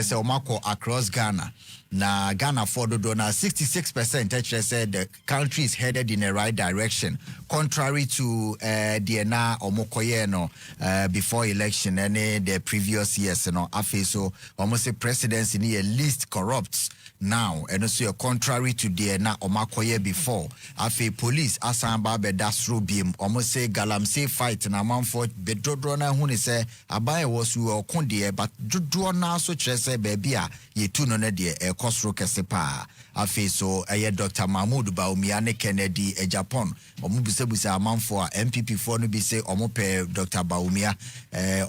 say omako across Ghana. Na Ghana for the donor 66% actually said the country is headed in the right direction, contrary to the na omokoye no before election and the previous years. No, afi so almost a presidency ni least corrupt now, and also contrary to the na omakoye before. Afi police asamba be dasro beam almost say galamsey fight na man for bedrodo na huni say abaye was we okondie but dodo na so chese baby a ye tu no na de Kosro Kesepa. Afi so Dr. Mahmoud Baumia Kennedy Japan. Omubusebusa amanfo NPP for no be say omope Dr. Baumia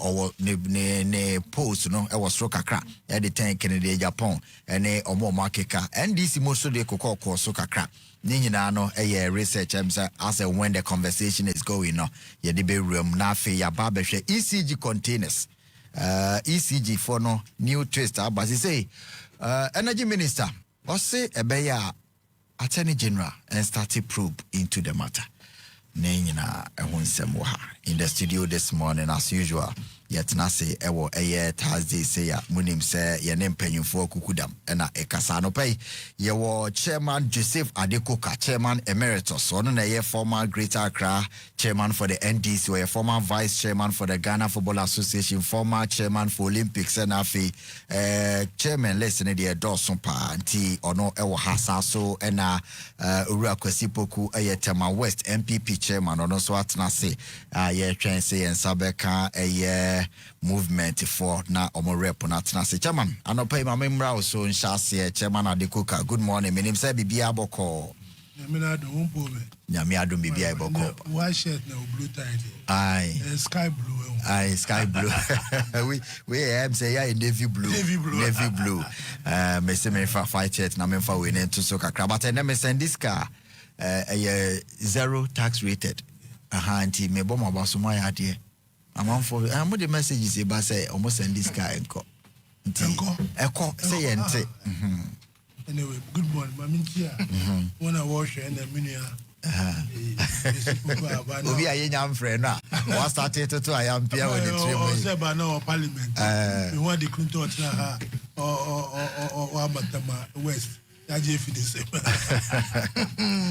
or ne post no e was kakra e de 10 Kennedy Japan ene omo makeka NDC most de kokoko so kakra. Ni nyina no research as when the conversation is going no ye de be room na afi ya ba behwe ECG containers. ECG for no new twist but say Energy Minister, say Ebeya Attorney General and started probe into the matter. Nina in the studio this morning as usual. Yet na say ewo Thursday say ya munim say ye name penyufo kukudam ena ekasa no pay ye wo Chairman Joseph Adekoka, Chairman Emeritus, ono na ye former Greater Accra Chairman for the NDC, or ye former Vice Chairman for the Ghana Football Association, former Chairman for Olympics and afi Chairman listen the Dawson pa anti ono ewo hasa so ena Ura Kwesipoku Tema West NPP Chairman ono so atna say ye twen say en sabeka movement for na omo rep na tena se chairman anopa ma memra so nhyase Chairman Adekoka. Good morning. My name say bibia boko nyame adom bibia boko white shirt na blue tie aye sky blue sky blue we am say ya navy blue me say me fa fight shirt na me fa we ne to so kakra but na me send this car zero tax rated anti me bo ma so my ade among for I'm the messages about say almost send this guy enko say yente anyway. Good morning mamintia when I wash and a minia obi aye nyam friend na what started to I am here with the three say ba na parliament we want the Clinton na ha or Amatama West aje fi the same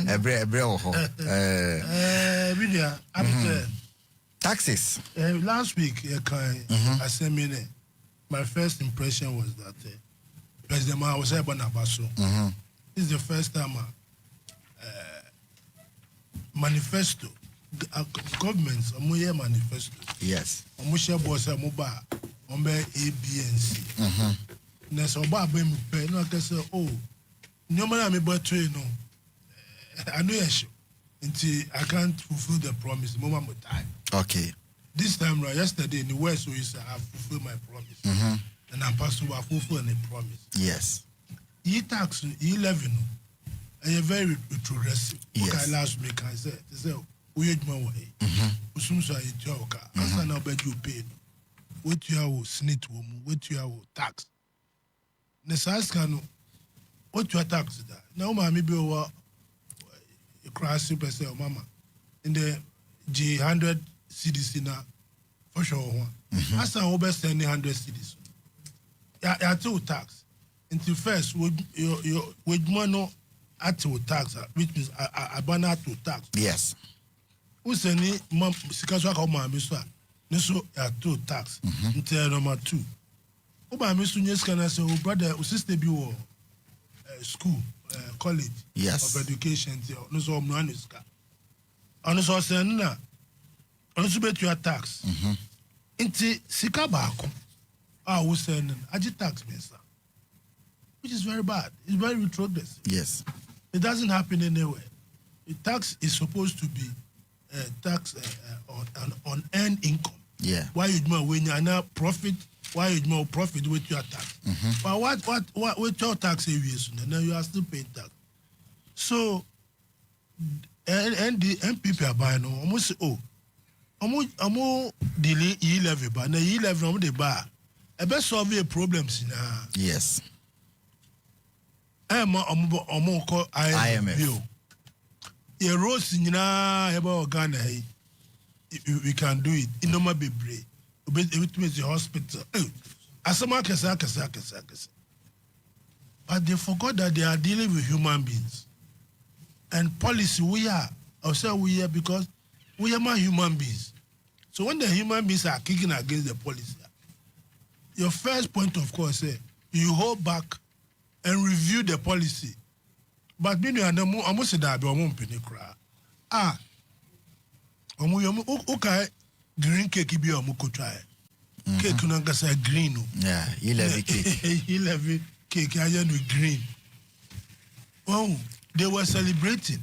ebre ho minia after taxes. Last week, I said, my first impression was that President Mah was able to This is the first time manifesto, governments, manifesto. Yes. Omusha boss moba, ombe A, B, and C. Nessa oba be mu pe no ka say oh, nyoma me boto no. I know you until I can't fulfill the promise. Mama mo time. Okay. This time right, yesterday in the West, we said I fulfill my promise, and I'm supposed to fulfill the promise. Yes. E-tax, E-Levy, and you're very progressive. Yes. Okay, last week I said, we had my way. Usum so I joke. Asa na beg you pay. What you have snit woman, what you have tax. Nesascano, what you tax that? Now, mammy be over. Crash super say mama in the G100 CDC na for sure one. As I over send 100 CDs. Yeah, two tax. Until first with money at to tax, which means I ban out to tax. Yes. Who send me mom because I come my mister. So two tax. Until number 2. Oh my mister yes can I say oh brother sister be school. College yes. of education no so manuska ono so sen na ono so bet your tax inti sika baako wo sen agi tax minister, which is very bad. It's very retrogressive. Yes, it doesn't happen anywhere. The tax is supposed to be tax on earned income. Yeah, why you do when you now profit. Why you more profit with your tax? But what with your tax areas? Now you are still paying tax. So, and the NPP are buying almost delay E-Levy, but the E-Levy on the bar. I best solve your problems now. Yes. I'm call IMF. A rose in about Ghana. We can do it. In no more be brave. It means the hospital. Asama kesa. But they forgot that they are dealing with human beings. And policy, we are because we are my human beings. So when the human beings are kicking against the policy, your first point, of course, you hold back and review the policy. But me, I'm almost that be a penny cry. Okay, green cake be a muko try. Cake no say green. Yeah, E-Levy cake. E-Levy cake, I with green. Oh, they were celebrating,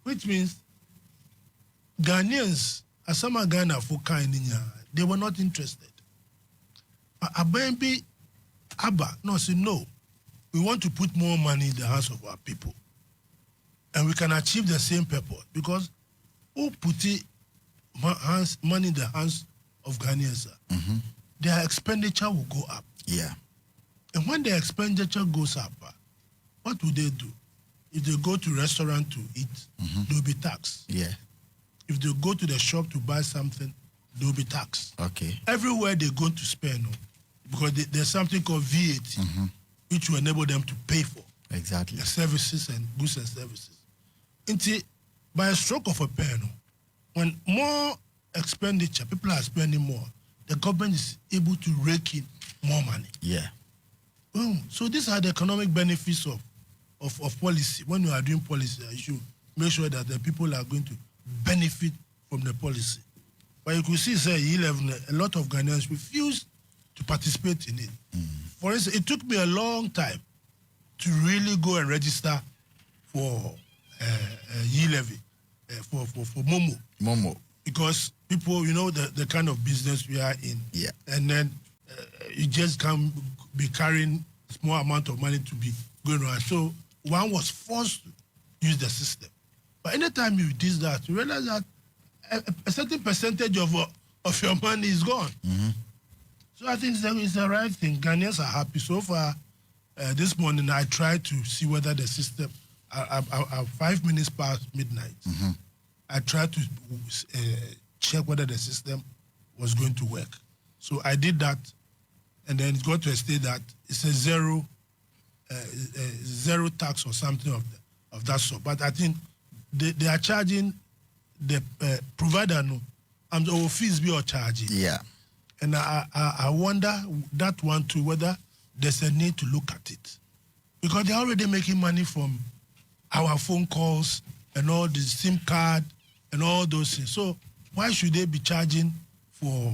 which means Ghanaians, as some Ghana for kind, they were not interested. Abembi Abba, no, say no. We want to put more money in the hands of our people. And we can achieve the same purpose because who put money in the hands of Ghanaians, their expenditure will go up. Yeah. And when their expenditure goes up, what will they do? If they go to restaurant to eat, they'll be taxed. Yeah. If they go to the shop to buy something, they'll be taxed. Okay. Everywhere they're going to spend, because there's something called VAT, which will enable them to pay for exactly the services and goods and services. Until by a stroke of a pen, when more expenditure, people are spending more, the government is able to rake in more money. Yeah. So these are the economic benefits of policy. When you are doing policy, you should make sure that the people are going to benefit from the policy. But you could see, say, a lot of Ghanaians refuse to participate in it. For instance, it took me a long time to really go and register for E-Levy, for Momo. Momo. Because people, the kind of business we are in. Yeah. And then you just can't be carrying small amount of money to be going around. So one was forced to use the system. But anytime you do that, you realize that a certain percentage of your money is gone. So I think it's the right thing. Ghanaians are happy. So far, this morning I tried to see whether the system, 5 minutes past midnight, I tried to check whether the system was going to work. So I did that, and then it got to a state that it's a zero tax or something of that sort. But I think they are charging the provider and the fees be are charging. Yeah. And I wonder that one too, whether there's a need to look at it. Because they're already making money from our phone calls and all the SIM card and all those things. So why should they be charging for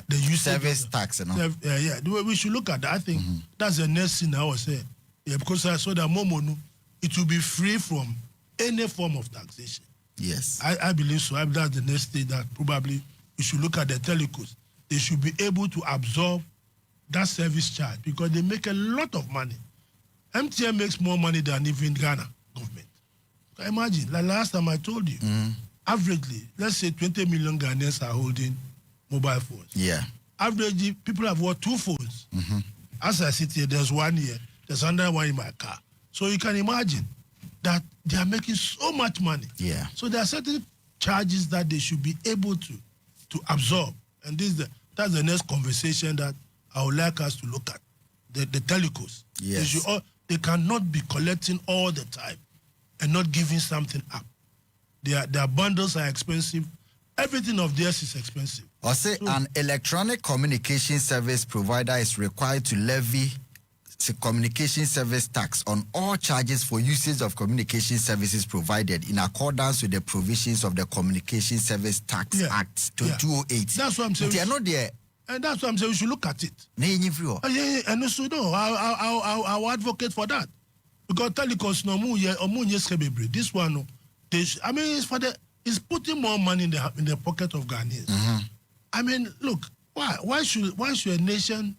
the use service tax? Yeah, we should look at that. I think that's the next thing I was saying. Yeah, because I saw that Momo, it will be free from any form of taxation. Yes. I believe so. That's the next stage that probably we should look at the telecos. They should be able to absorb that service charge because they make a lot of money. MTN makes more money than even Ghana government. Imagine, like last time I told you, averagely, let's say 20 million Ghanaians are holding mobile phones. Yeah. Averagely, people have bought 2 phones. As I sit here, there's one here, there's another one in my car. So you can imagine that they are making so much money. Yeah. So there are certain charges that they should be able to absorb. And that's the next conversation that I would like us to look at. The telecos. Yes. They cannot be collecting all the time and not giving something up. Their bundles are expensive. Everything of theirs is expensive. Or say an electronic communication service provider is required to levy communication service tax on all charges for usage of communication services provided in accordance with the provisions of the Communication Service Tax Act 2008. That's what I'm saying. They are not there. And that's what I'm saying. We should look at it. And also, I'll advocate for that. Because telecos this one, it's putting more money in the pocket of Ghanaians. I mean, look, why should a nation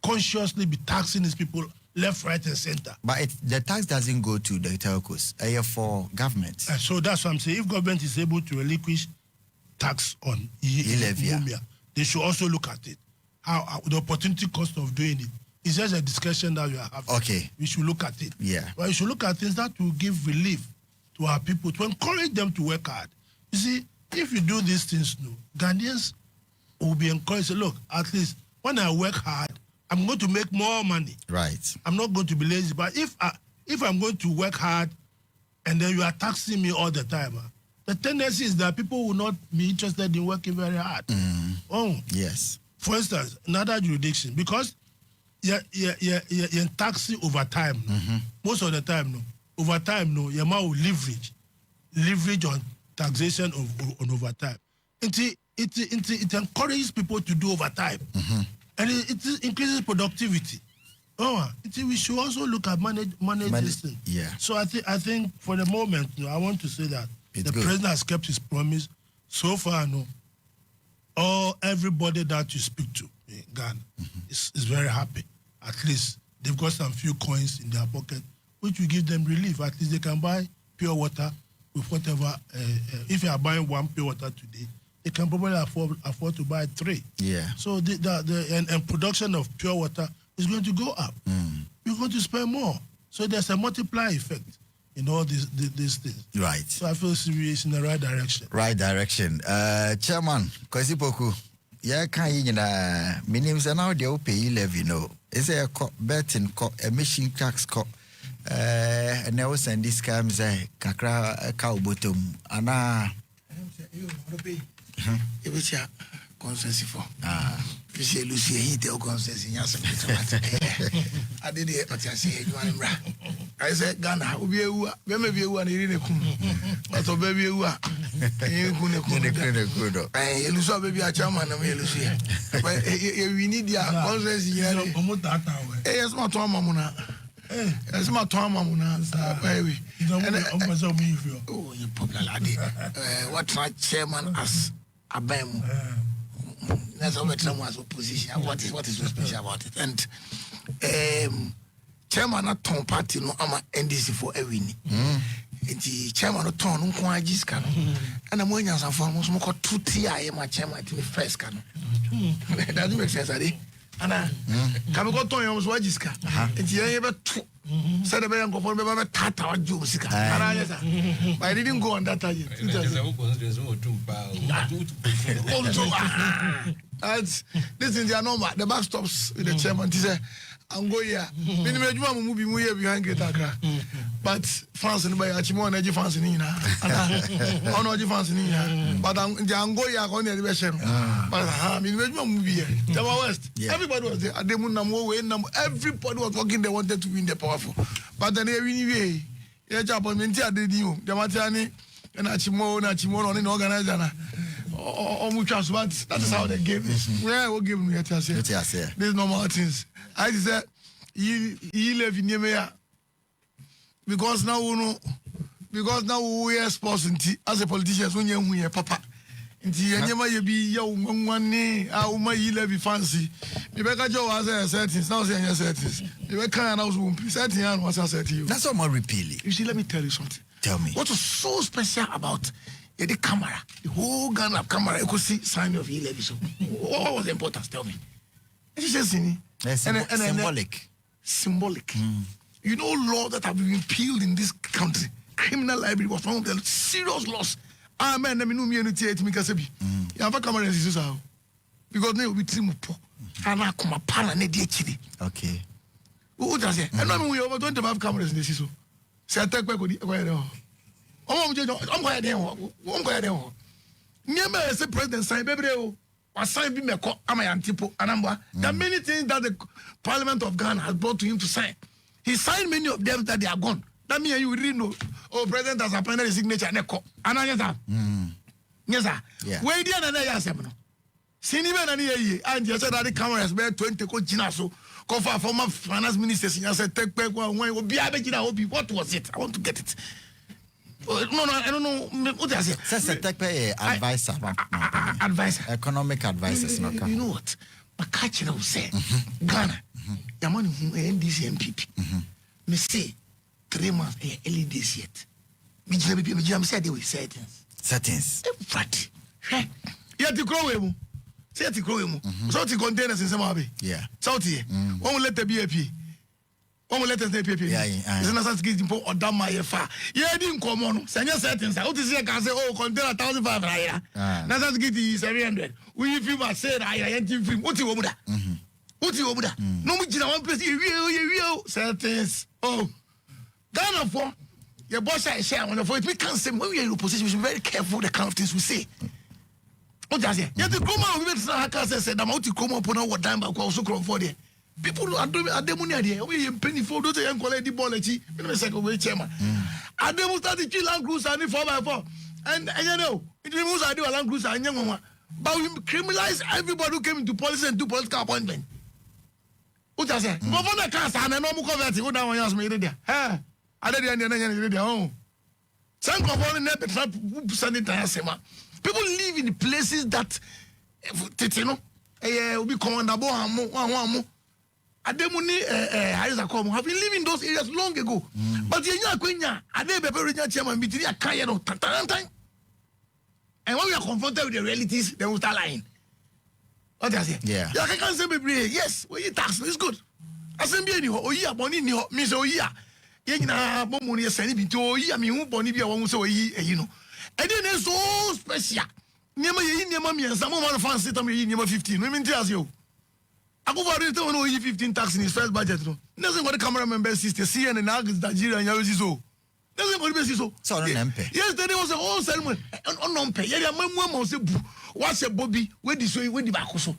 consciously be taxing these people left, right, and center? But the tax doesn't go to the telcos, for government. So that's what I'm saying. If government is able to relinquish tax on E-Levy, they should also look at it. How the opportunity cost of doing it. It's just a discussion that we are having. Okay. We should look at it. Yeah. But we should look at things that will give relief to our people, to encourage them to work hard. You see, if you do these things, Ghanaians will be encouraged. Look, at least when I work hard, I'm going to make more money. Right. I'm not going to be lazy. But if I'm going to work hard, and then you are taxing me all the time, the tendency is that people will not be interested in working very hard. Oh, yes. For instance, another jurisdiction, because you're taxing over time. Most of the time, over time, your man will leverage on taxation on overtime. It encourages people to do overtime, and it increases productivity. We should also look at manage this thing. Yeah. So I think for the moment, I want to say that the president has kept his promise. So far, everybody that you speak to in Ghana is very happy. At least they've got some few coins in their pocket, which will give them relief. At least they can buy pure water with whatever. If you are buying one pure water today, they can probably afford to buy 3. Yeah. So the production of pure water is going to go up. You're going to spend more. So there's a multiplier effect in all these things. Right. So I feel serious in the right direction. Right direction. Chairman, Kwesi Poku, can you minimum and now they pay E-Levy, Is there a betting emission tax and now send this scams kakra cow bottom and consensus for. Fisher Lucy, he tell consensus. I did it, but I say, I said, Ghana, will be a one in the but a baby, you are. You lose a baby, a chairman of Lucy. We need your consensus. Yes, my Tomamuna. Yes, my Tomamuna, baby. Oh, you popular lady. What's my chairman as a bam? That's always someone's opposition. What is so special about it? And chairman not ton party no ama NDC for a win. And the chairman not ton no kwa jiska no. And I'm going to form most more 2 TI my chairman to the first can. That doesn't make sense, Adi. And can we go to your wajiska? And you ever said the man go for me tata jumsika. I didn't go on that time. This is the normal. The bus stops with the chairman. He said, I'm going here. Minimum movie behind Greater. But France and by Achimo and France in Ina. Oh no, France in Ina. But I'm going here on the elevation. But minimum movie. Java West. Everybody was there. Everybody was working. They wanted to win the powerful. But then they win away. Yeah, Japan, Mintia did you. The Matani and Achimo on an organizer. But that is how the game is. Yeah, we'll give me a chance. There's normal things. I said, E-Levy Nemea. Because now we are sports as a politician, when you're papa. You be young one, my E-Levy fancy. Rebecca Joe has a settings, now saying your settings. Rebecca and I was setting on what I said to you. That's all more repealing. You see, let me tell you something. Tell me. What was so special about the camera, the whole Ghana camera, you could see sign of E-Levy. So, what was the importance? Tell me. It's just symbolic. Symbolic. You know, law that have been repealed in this country. Criminal library was one of the serious laws. Amen. Let me know me any theatre me kasebi. You have a camera in this house because they will be trim po. And I come a pan and they chili. Okay. Who does it? And I mean we over 25 cameras in this house. Say I take back with the. I'm going there. Never as a president sign, baby. Or sign be me call am I antipo anamba. There are many things that the Parliament of Ghana has brought to him to sign. He signed many of them that they are gone. That means you really know. Oh, president has appointed a signature. And I yes, sir. Yeah. Where did I say? Siniba and ye, and you said that the cameras were 20 coachinaso. Call for former finance ministers. I said, take back one way. What was it? I want to get it. No, I don't know. What does it? Says a tech advisor. Advisor. Economic advisors. You know what? My catcher will say, Ghana, your money in this NPP. Me say 3 months early this yet. Me said they will settings. Settings. Frat. Yeah, to grow him. Say to grow him. So to containers in some way. Yeah. South here. One will let the BAP. One will let us NPP. It's not such getting for or down my far. Yeah, didn't come on. Send your settings. How to say, I can say, oh, container 1,500. Now that's getting 700. We feel I said, I ain't film. What you over there? What you over there? No, we did one place. You settings. Oh, Ghana for your boss. I share one of it. We can't say when we are in opposition. We should be very careful the kind of things we say. What does it? You have to come out with the said, I'm out to come up on what time I also come for there. People are doing a demo near we penny for those young quality ballety in a second way, chairman. I demo started to land cruise and 4x4. And you know, it removes I do a land cruise and young one. But we criminalize everybody who came into policy and do political appointment. What does it? But for the cast and a normal converting, what down was made there. I didn't know. Some component never sanitary. People live in places that, you know, will be commandable. Ademuni have been living in those areas long ago. But you know, Adebe chairman meeting a Kayano time. And when we are confronted with the realities, they will start lying. What does it? Yeah. I can't say, yes, well, you tax is good. I send me oh, yeah, money, Miss Oya. Yena, Bomoni, sending me to Oya, me, Bonibia, one so you know. And then it's so special. Near my and some of my fans sit on me in 15. Women tells you. I go for it on 15 tax in his first budget. Nothing but the cameraman best sister, CNN and August, Nigeria, and Yazizo. Nothing but the best so. So, yes, there was a whole settlement on non pay. Yeah, my mom was a what's a Bobby, where this way, where the back so.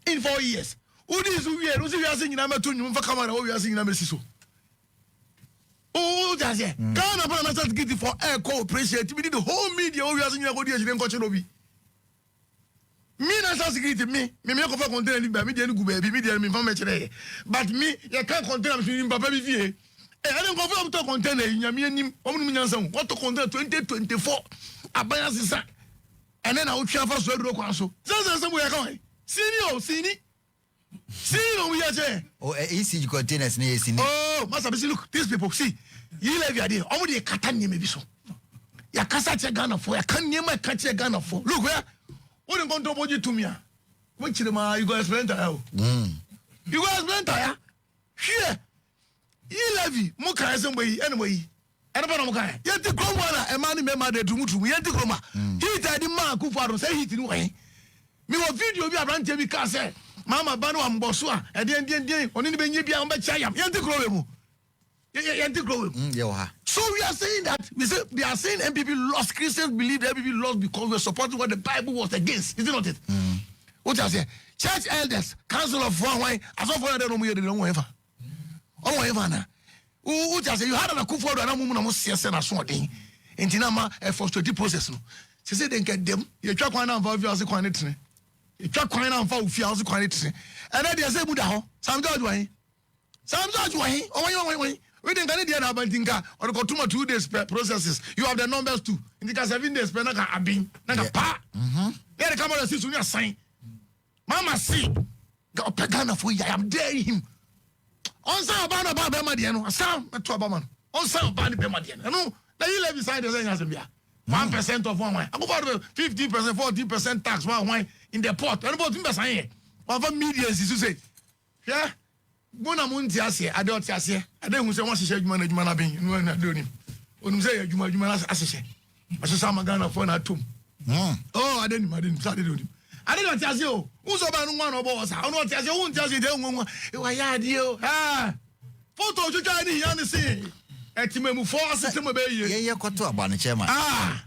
In 4 years. Who is we are singing number 2 for camera, we are singing number 6. Oh, that's it. Ghana, but I'm not getting for air cooperation. We need the whole media, we are singing about the Asian culture. Me national security me go for container ni ba me dey go baby me dey me from metre but me you can't container me papa bi vie e I go for to container nyame anim omnu nyansan what to container 2024 abaya sisa and then I will try for so do kwa so say we come senior we are say oh ECG containers ni esi ni oh must be look these people see E-Levy are there omo dey kata nyeme bi so ya kasa che Ghana for ya kan nyema ka che Ghana for look where what you going to body to me? Which you go explain to you go explain to here. E-Levy, Muka way anyway. And about Muka, yet the Cromwell, a man in my mother to Mutu, yet the Croma. He said the man who for say he didn't way. Me will video be a brand Jimmy Casse, Mama Bano and Bosua, and then on any baby on Bachayam, yet the Crowem. So we are saying that they are saying NPP lost. Christians believe the NPP lost because we are supporting what the Bible was against. Is it not it? What I say? Church elders, council of one, as of one, I don't know ever. Oh, ever now. What I say? You had a coup for another woman, almost yes, and a sort thing. In Tinama, a frustrated process. She said, then get them. You track one and 5 years of quantity. You track one and 5 years of quantity. And then they say, Buddha, some judge way. Some judge way. Oh, we didn't get the Abantinka or go 2 days processes. You have the numbers too. In the 7 days, Penaka Abin, Naka Pa. There the camera sits on your sign. Mama see, got Pagana for you. I am daring him. On some about Bemadiano, a sound at Trobaman. On some about Bemadiano. No, the E-Levy side is saying 1% of one wine. I go for 50%, 40% tax one wine in the port. And about him saying, one of media is to say, yeah. Bona munti ase ade oti ase ade hu se won hihye adwuma na ben nu na de onim onum se adwuma asehye asesa magana fo na atom oh ade ni sa ade onim ade oti ase o hu so ba nu nwa na obo osa onu oti ase hu nti ase de nwa e wa ya ade o photo chucha ni ya ni se etimemu fo asese mo be ye ye koto abane chairman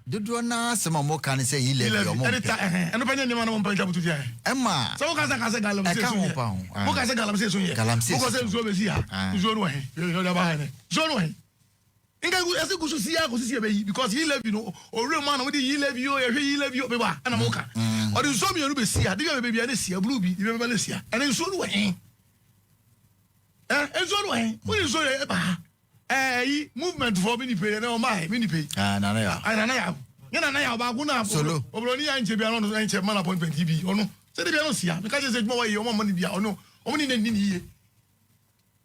dodo na asema mo kan se E-Levy omo eno panya ni ma na mo panya butu dia ema so ka se galam se so mo ka se galam se so ye mo ko se nso be si ha nso no he yo da ba ha ne so no he inga ese gusu si ya ko si be yi because E-Levy no ore ma na mo di E-Levy o ye hwe E-Levy o be ba na mo ka o di so mi no be si ha di be bia ne si ha blue bi di be le si ha ene nso no he enso no he wo nso ye ba movement for mini pay na o mai mini pay nana ya na ya ba guna solo obroni ya nche bia no nche man appointment bi ono se de bia no sia me ka je se djuma wa yi o mo man bia ono o mo ni na ni ye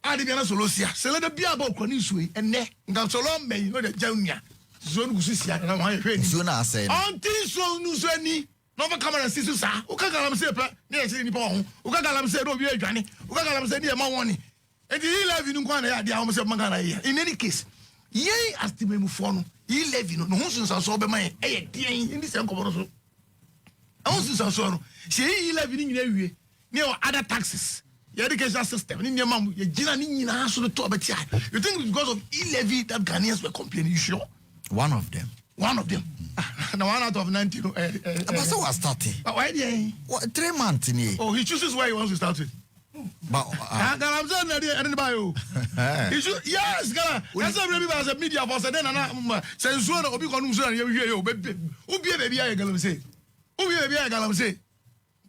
ade bia na solo sia se le de bia ba okro ni suwe enne nga solo me no de jawnya so no gusu sia na wa hwe ni so na ase anti so nu so ni no fa camera sisu sa o ka galam se pa ni e se ni pa ho o ka galam se do bi adwane o ka galam se ni e ma woni And the E-Levy no kwan ya dia o se manga na ya. In any case, ye estimate for no E-Levy no hunsun so be man e den in this enkomo so. Hunsun so no. Se E-Levy ni nyina wie. Ne other taxes. Your education system. Ni nyama ye gina ni nyina so to obeti. You think because of E-Levy that Ghanaians were complaining? You sure? One of them. One of them. Now 1 out of 90. But so was starting. Why did 3 months in here. Oh, he chooses where he wants to start with. But I'm saying I didn't buy you. Yes, Gala. That's a baby as a media for then and censure or be consumed. You baby. Who be a baby? I got say. Who be a baby? I got say.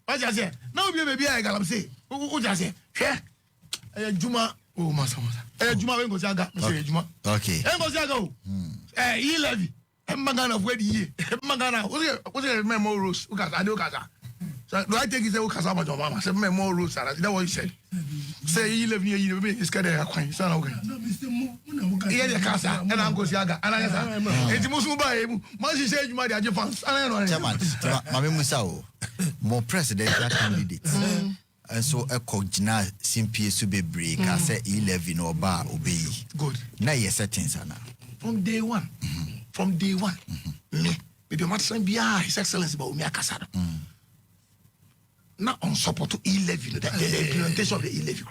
What just say? No be a baby. I got say. Who just say? Juma. Oh, Massa. Juma, when goes Yaga. Juma. Okay. And goes Yago. E-Levy. Magana of where the Magana. What's your memo rules? I know Gaza. So do I take his Casama to Mama? Say memo rules. That's what he said. Say E-Levy, you be is kind of a son of yeah, the Casa, and Uncle Yaga, and I it's Muslim by him. Once you say you might have your fans, I don't know. Mammy Musao, more presidential candidates. And so a cogina simply to be break. I say E-Levy no bar obey. Good. Now you're setting sana. From day one. From day one. Me. With the matter be His Excellency about me Casado. Now on support to E-Levy, the implementation of the E-Levy.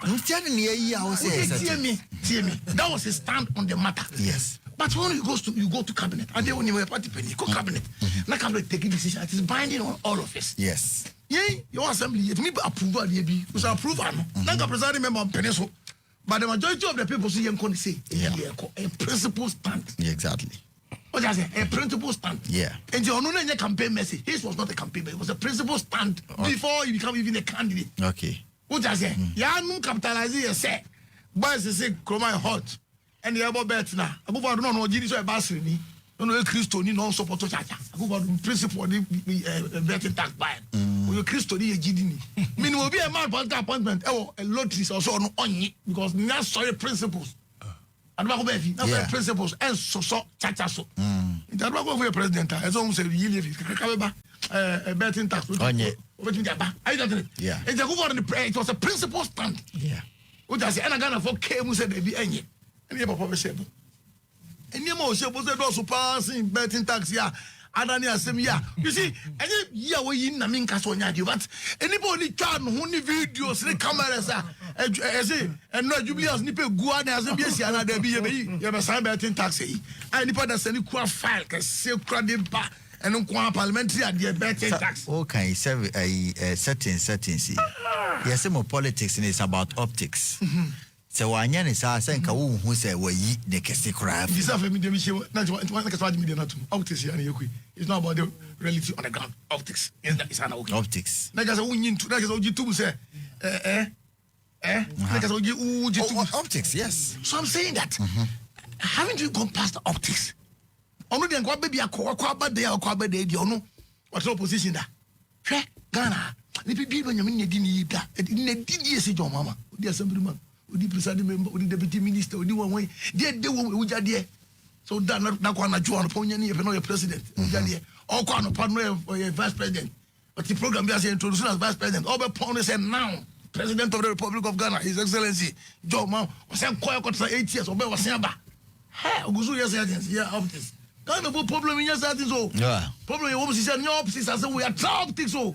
That was his stand on the matter. Yes. But when you go to cabinet, and then when you were party penny, you go cabinet. Now cabinet taking decision. It is binding on all of us. Yes. Yeah, your assembly, it may be approval, was approval. Now the presiding member of Peninsula. But the majority of the people see him can say a principle stand. Yeah, exactly. What I say? A principle stand. Yeah. And your own campaign message. His was not a campaign, but it was a principle stand before you become even a candidate. Okay. What I say? Ya no capitalize you say. Boys say Chroma hot. And the about bet now. Above all, no, Gini so a basri ni. No, Christo ni no support to chacha. Above all, principle ni betting tax buy. You Christo ni Gini ni. Meaning will be a man for appointment. Oh, a lottery also no only because not sorry principles. And what be the principles and so chacha so. That what go for president. As almost a E-Levy. A betting tax. I don't know. Yeah. And the over it was a principle stand. Yeah. What I say, and I got for came said they be any. And you papa say. And you mo say was the also passing betting tax yeah. Adani asem yeah. You see, and yeah we in na min kaso nya di but anybody can who ni videos ni cameras I say and no jubilees ni pe gua na asem bi esi ana da bi ye be sign betting tax yi. And ni pa da send ku file ka se kra de ba and nko parliamentary ade betting tax. Okay, settings. Yes, more politics is about optics. So wanya ni sa nka wo hu se wayi ne kese kra. This is me dem she na one ka swadi media na to. Optics ya na yekui. It's not about the reality on the ground. Optics. Is an okay. Optics. Na ka say wunyin tu, na ka say oji tu say na ka say oji tu. Optics, yes. So I'm saying that haven't you gone past the optics? Onu de nkwa baby akwa ba de di onu. What opposition da? Hwe Ghana. Ni bibi ba nyame di ni da. Ni di ese jo mama. Odi assemblyman. Odi presiding member, odi deputy minister, odi one de wo jade. So that na kwa na jo on ponya ni e no president. Jade. O kwa no pa no vice president. But the program be as introduced as vice president. Obe pon say now President of the Republic of Ghana, His Excellency Joe Ma, was saying quite 8 years. Obe was saying ba. Hey, oguzu yes yeah optics. Kind of a problem in your settings, so problem in opposition, your opposition, so we are optics, so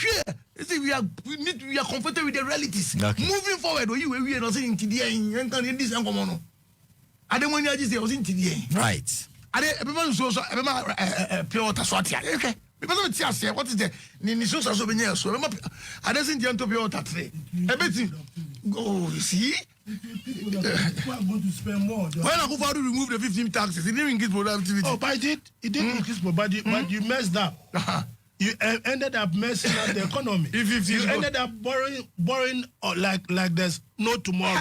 yeah. We are comfortable with the realities. Okay. Moving forward, we are not saying TDA in this and come I don't want to say I was in TDA. Right. I don't so pure water swatia. Okay. Because what is the Nisus so many years? So I don't think you to pure water today. Everything. Oh, you see? People are going to spend more. When I go for to remove the 15 taxes, it didn't increase productivity. Oh, but it didn't increase productivity, but you messed up. You ended up messing up the economy. You ended up borrowing like there's no tomorrow.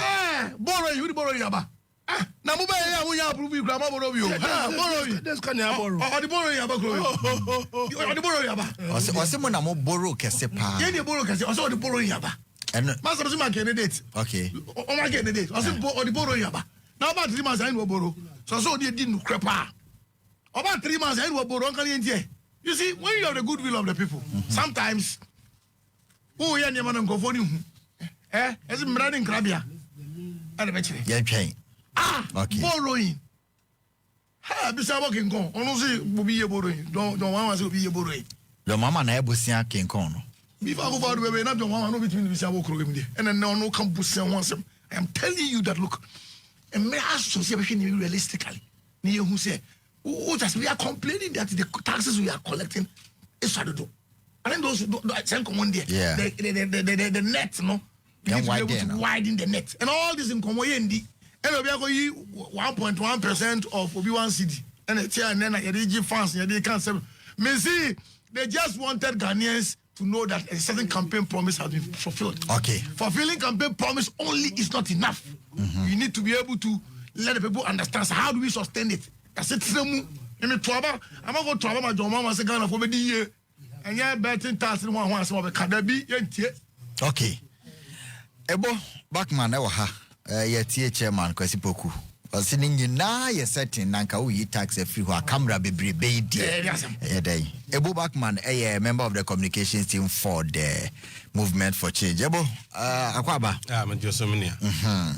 Borrowing, who borrow yaba? Na mo ba ya wo ya approve you grandma borrow you. Borrow you. This can ya borrow. The borrow yaba grow. The borrow yaba. Ose mo na mo borrow kese pa. Ye dey borrow kese, ose the borrow yaba. And master so my candidate. Okay. O my candidate. Ose the borrow yaba. Now about 3 months I no borrow. So dey di no crepa. About 3 months I no borrow kan ye. You see, when you have the goodwill of the people, sometimes, oh, yeah, you man go for you. As a branding crabia. and eventually. Yeah, train. Okay. Borrowing. Ha, bisa working con. Ono say will be borrowing. Don't want to be borrowing. Your mama na ebusia King Kong. Before I go for the baby, not your mama, no between the bisa work there. And then no campus once. I am telling you that look, and may I association realistically. Near who say, oh, just we are complaining that the taxes we are collecting is hard to do. And then those send common there. Yeah. The net, no. We need to be able to widen the net. And all this in common and we are going 1.1% of Obi-Wan City. And then I give funds, they can't say. Me see, they just wanted Ghanaians to know that a certain campaign promise has been fulfilled. Okay. Fulfilling campaign promise only is not enough. You need to be able to let the people understand. So how do we sustain it? I said, I'm going to travel my Mama second of over the year. And yeah, betting tax in one some of the Kadabi. Okay. Ebo Backman ha. Ye chairman kwesi poku. Osini nyina ye setting nanka wo yi tax free ho camera bebre be di. Ebo Backman member of the communications team for the movement for change. Ebo akwaba. Me Josomania.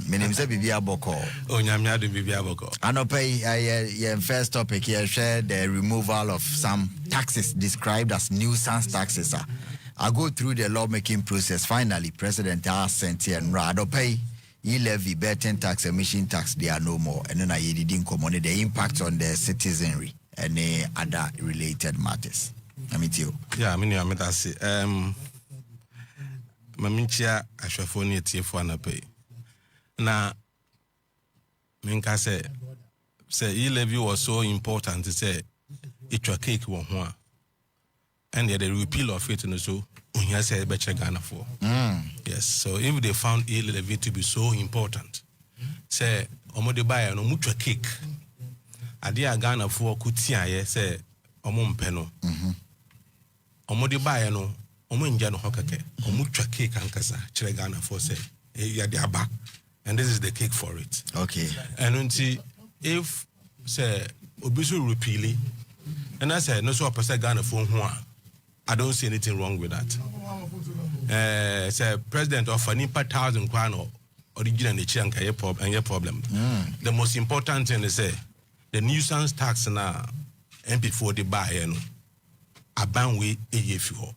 Menim se bibia boko. O nyame adu bibia boko. Anope first topic here share the removal of some taxes described as nuisance taxes. I go through the lawmaking process. Finally, President has sent here and Radope, E-Levy, betting tax, emission tax, they are no more. And then I didn't come on the impact on the citizenry and other related matters. I mean, you. Yeah, I mean, I say, Maminchia, I shall phone you to pay. Now, Minka say E-Levy was so important to say, it's a cake one. And the repeal of it, and so we say better Ghana for. Yes, so if they found E-Levy to be so important, say omo buy no much cake. Adia Ghana for kutia say omo mpeno. Omo buy no omo inja no hokake. Omo cake ankasa chere Ghana for say ya de aba, and this is the cake for it. Okay. And until if say obisu repeal, and I say no so person Ghana for who. I don't see anything wrong with that. Say President of an impact 1,000 kwano original nature and problem. The most important thing is the nuisance tax na NPP the buy a ban we fuel.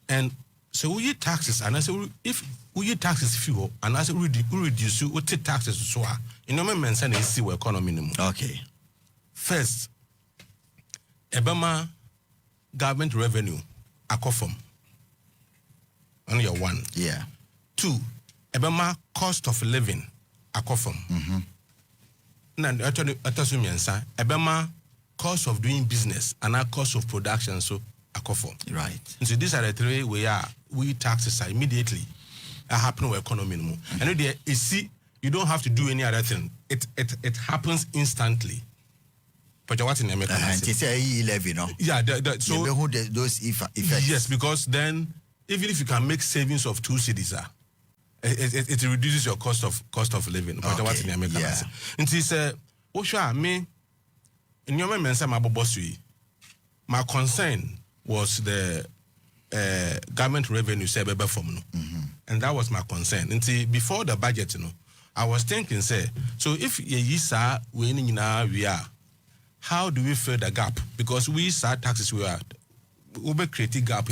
And so we taxes and I say if we taxes fuel and I say we reduce you take taxes so in no mention is see economy minimum. Okay. First, Ebama government revenue akofom. Only your one. Yeah. 2, ebema cost of living akofom. Na atasumiensa ebema cost of doing business and our cost of production so akofom. Right. And so these are the 3 we taxes are immediately happen with economy no. And there you see you don't have to do any other thing. It happens instantly. But what in America? E-Levy, no? Yeah, so those effects. Yes, because then even if you can make savings of 2 cities, it reduces your cost of living. But what in America? Yeah. And he said, "Oh, sure, me in your mensa my my concern was the government revenue and that was my concern. And see, before the budget, I was thinking, so if we are. How do we fill the gap? Because we start taxes, we creating gap.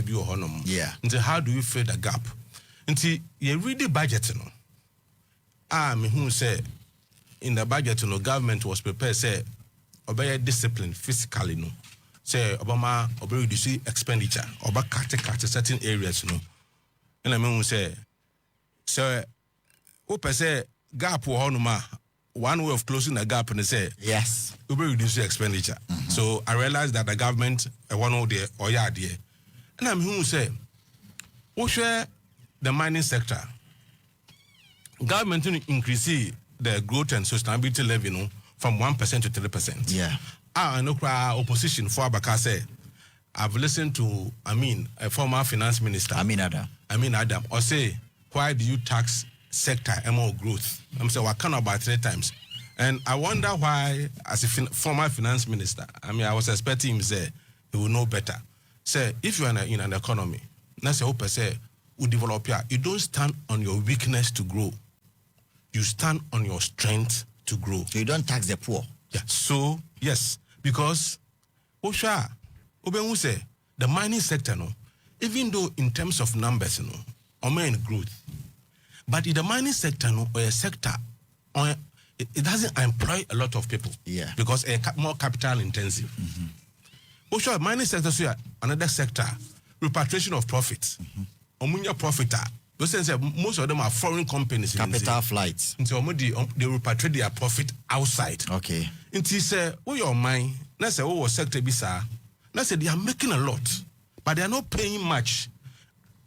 Yeah. And so how do we fill the gap? And see, you read the budget, me who say in the budget, government was prepared, say, obey discipline physically, say, Obama, obey reduce expenditure, obey cut certain areas, And I mean, who say, so, open say, gap one way of closing the gap and they say yes, we will reduce the expenditure. So I realized that the government one of the idea. And I'm who say, share the mining sector. Government to increase the growth and sustainability level from 1% to 3%. Yeah. I know opposition for Abaka say I've listened to a former finance minister. Amin Adam. Or say, why do you tax sector more growth? I'm saying what kind about 3 times, and I wonder why, as a former finance minister, I was expecting him say he will know better. Say if you are in an economy, let's say say we develop here, you don't stand on your weakness to grow. you stand on your strength to grow. So you don't tax the poor. Yeah. So yes, because Osha, Obenwu say the mining sector, no, even though in terms of numbers, no, in growth, but in the mining sector, no, or a sector, it doesn't employ a lot of people. Yeah. Because it's more capital intensive. Osha, mining sector, so another sector, repatriation of profits. Omunya profiter. Most of them are foreign companies. Capital flights. They repatriate their profit outside. Okay. Until say, oh, your mind, let's say, oh, sector bisa. Let's say they are making a lot, but they are not paying much.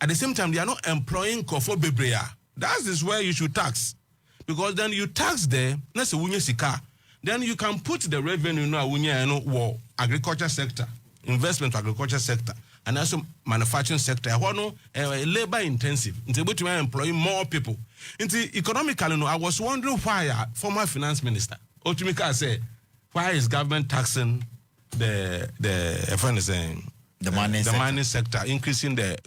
At the same time, they are not employing Kofo Bebrea. That is where you should tax. Because then you tax there, let's say, Wunye Sika. Then you can put the revenue now, Wunye, agriculture sector, investment agriculture sector. And also manufacturing sector, labor intensive. It's able to employ more people. Economically, I was wondering why former finance minister Otumika said, why is government taxing the mining sector, increasing the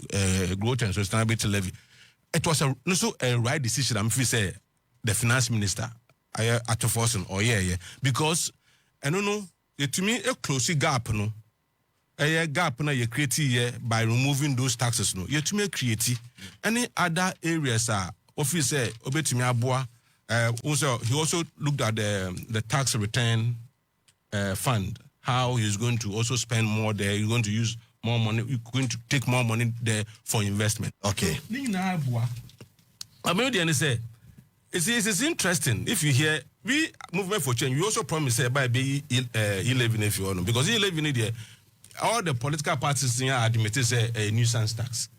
growth and sustainability levy? It was a right decision. I'm say the finance minister, because I don't know. To me, a close gap, no. A gap na you create by removing those taxes no yet to make create any other areas officer obetumi aboa also he also looked at the tax return fund, how he's going to also spend more there, you're going to use more money, you're going to take more money there for investment. Okay. I mean, say it's interesting if you hear we movement for change. We also promise by E-Levy if you want, because E-Levy there. All the political parties here admitted a nuisance tax.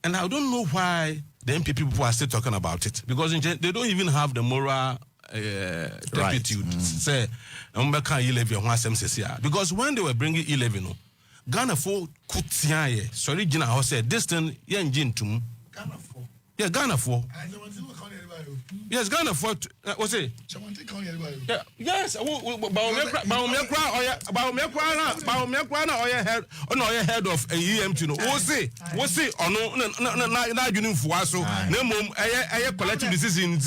And I don't know why the NPP people are still talking about it. Because they don't even have the moral turpitude. Say, because when they were bringing E-Levy, no, Ghana for Kutiaye, sorry, Gina, I said, this thing, Ghana for. Yeah, Ghana for. Yes, Ghana for. What's it? Yes, head of EMT. What's it? Oh no, na junim fuaso. Na mom collective decision.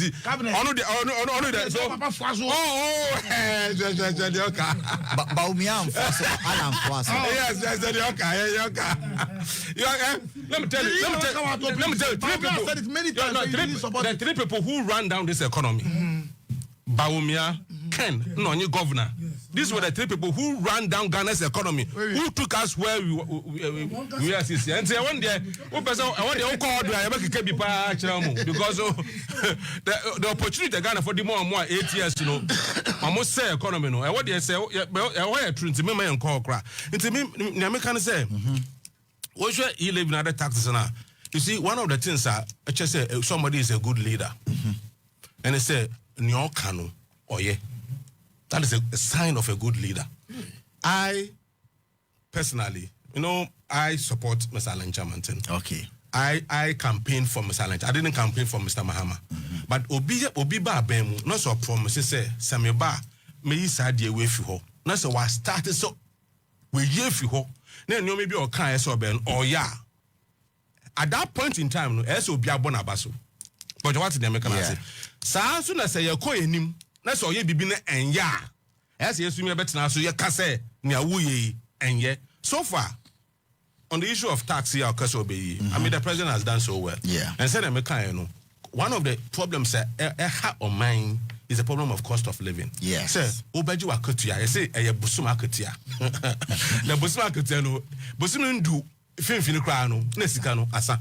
Let me tell you. The three people who run down this economy. Baumia, Ken, Nonye governor. These were the three people who ran down Ghana's economy, who took us where we are. And say one day, because the opportunity Ghana for the more and more 8 years, you know, almost say economy. No, what they say, why true to me and call cry. Into me, American say, what's your E-Levy and other taxes now? You see, one of the things just say somebody is a good leader, and they say, Nyokano, oye. That is a sign of a good leader. I personally, I support Mr. Alan Chamanton. Okay. I campaign for Mr. Alan. I didn't campaign for Mr. Mahama. But Obiba Bemu, not so promises say, Sameba, may you side the way for her. Not so I started so we ye for her. Then you maybe or can so ben or yeah. At that point in time, no, so be a bonabaso. But what did they make say? Sa soon as say ko enim na so ye bibine enya as yesu me betina so ye kase nia wuye enye. So far on the issue of tax here kase obeyi, I mean the president has done so well. Yeah. And said one of the problems on mine is the problem of cost of living. Yes. Say obeji wa ketua, I say busuma ketua. Na busuma ketua no busuma ndu finfini kra no na sika no asa.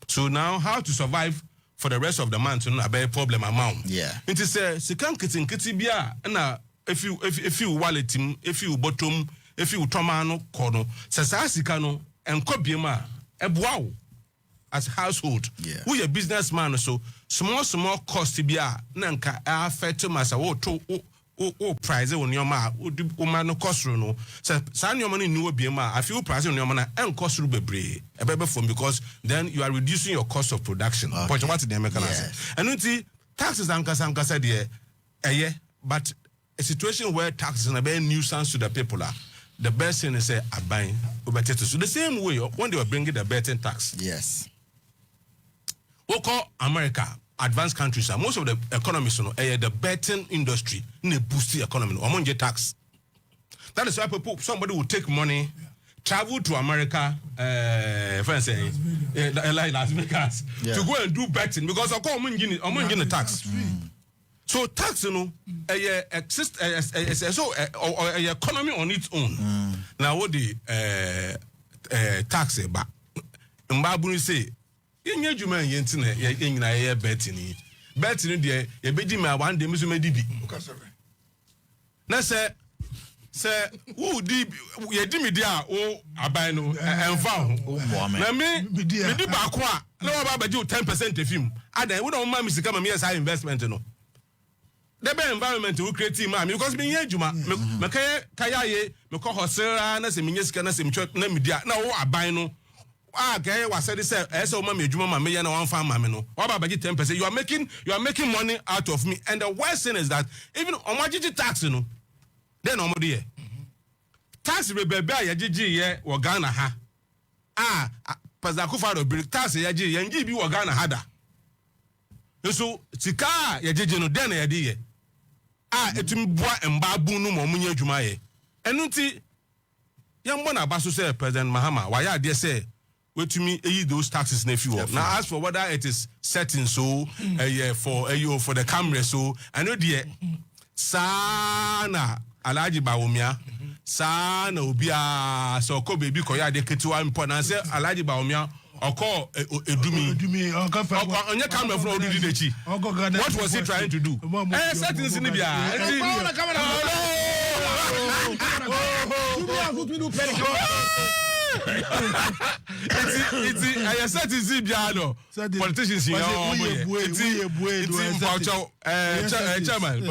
So now how to survive for the rest of the month, a bad problem amount. Yeah. It is a second kitty bia, and if you wallet him, if you bottom, if you tomano corno, sasasicano, and cobiema, a wow as household. Yeah. We a businessman, so small cost bia, nanka, I fed to myself, price on your ma, no cost no. Sign your money new BMA, I feel price on your money and cost rubebre, a baby phone, because then you are reducing your cost of production. Okay. But what the American and you see, taxes and Kasa dear, but a situation where taxes and a very nuisance to the people are the best thing is say, I buy better. So the same way when they were bringing the betting tax. Yes. We call America. advanced countries, most of the economies, the betting industry, boost the economy, among the tax. That is why somebody will take money, travel to America, Las Vegas, to go and do betting because of course, the tax. So tax, exists so economy on its own. Now what the tax about? Mbabu say, "Yenye juma yentine ye betting. Betting there, ye bedi me one day musu me dibi." Na say who di ye di me dia o aban no enfa ho. Na me di ba ko a na wa ba beji 10% efim. Adan we don ma misika ma me yes investment no. The be environment we create ma because me ye juma me kaya ye me ko hosera na se me nyesika na se me na me dia na wo aban no. Okay, was said this so mama juma me na one farm mama no. What about 10%? You are making money out of me. And the worst thing is that even on my tax, then on my tax rebebe ya jiji ye wo Ghana ha. Pazaku faro bill tax ya jiji ye ngi bi wo Ghana ha da. So sika ya jiji no den ya di ye. Etumi boa mbabu no mo munye adwuma ye. Enu nti yambo na baso say President Mahama wa ya de say to those taxes nephew. Now as for whether it is setting so for the camera so I know the sana alaji bawumia sana ubia so ko baby ko ya de ketewa important say alaji bawumia oko edumi onye camera from odidi dechi what was he trying to do settings in bia it's politicians here. Chairman, to